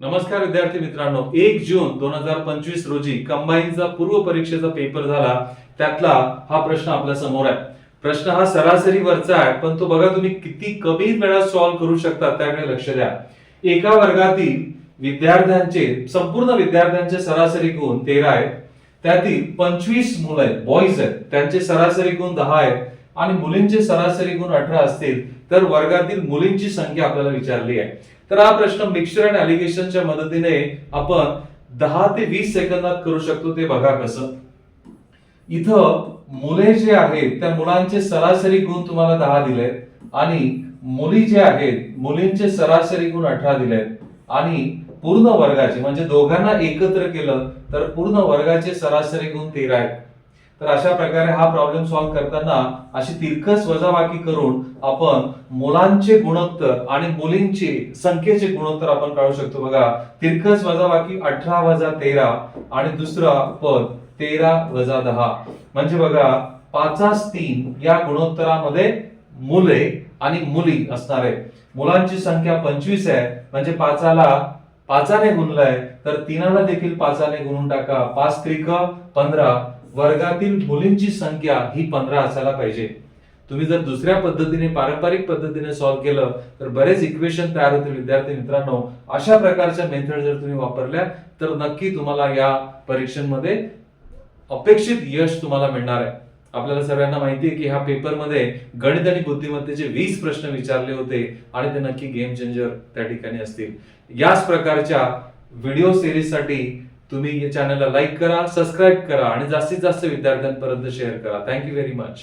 नमस्कार विद्यार्थी मित्रांनो, 1 जून 2025 रोजी कंबाईनचा पूर्व परीक्षेचा पेपर झाला. त्यातला हा प्रश्न आपल्या समोर आहे. प्रश्न हा सरासरीवरचा आहे, पण तो बघा तुम्ही किती कमी वेळात सॉल्व्ह करू शकता त्याकडे लक्ष द्या. एका वर्गातील संपूर्ण विद्यार्थ्यांचे सरासरी गुण 13 आहेत. त्यातील 25 मुलं आहेत, बॉईज आहेत, त्यांचे सरासरी गुण 10 आहेत आणि मुलींचे सरासरी गुण 18 असतील तर वर्गातील मुलींची संख्या आपल्याला विचारली आहे. तर हा प्रश्न मिक्सचर अँड ॲलिगेशनच्या मदतीने आपण 10 ते 20 सेकंदात करू शकतो. ते बघा कसं. इथं मुले जे आहेत त्या मुलांचे सरासरी गुण तुम्हाला 10 दिलेत आणि मुली जे आहेत मुलींचे सरासरी गुण 18 दिलेत आणि पूर्ण वर्गाचे म्हणजे दोघांना एकत्र केलं तर पूर्ण वर्गाचे सरासरी गुण 13 आहेत. तर अशा प्रकारे हा प्रॉब्लेम सॉल्व्ह करताना अशी तिरकस वजाबाकी करून आपण मुलांचे गुणोत्तर आणि मुलींचे संख्येचे गुणोत्तर आपण काढू शकतो. बघा, तिरकस वजाबाकी 18 वजा 13 आणि दुसरा पद 13 वजा 10 म्हणजे बघा 5-3 या गुणोत्तरामध्ये मुले आणि मुली असणार आहे. मुलांची संख्या 25 आहे म्हणजे 5ने गुणलंय तर 3ला देखील 5ने गुणून टाका. 5-3-15. वर्गातील मुलींची संख्या ही 15 असायला पाहिजे. तुम्ही जर दुसऱ्या पद्धतीने पारंपरिक पद्धतीने सॉल्व्ह केलं तर बरेच इक्वेशन तयार होतील. विद्यार्थी मित्रांनो, अशा प्रकारच्या मेथड जर तुम्ही वापरल्या तर नक्की तुम्हाला या परीक्षेमध्ये अपेक्षित यश तुम्हाला मिळणार आहे. आपल्याला सर्वांना माहिती आहे की ह्या पेपरमध्ये गणित आणि बुद्धिमत्तेचे 20 प्रश्न विचारले होते आणि ते नक्की गेम चेंजर त्या ठिकाणी असतील. याच प्रकारच्या व्हिडिओ सिरीजसाठी तुम्ही या चॅनलला लाईक करा, सबस्क्राईब करा आणि जास्तीत जास्त विद्यार्थ्यांपर्यंत शेअर करा. Thank you very much.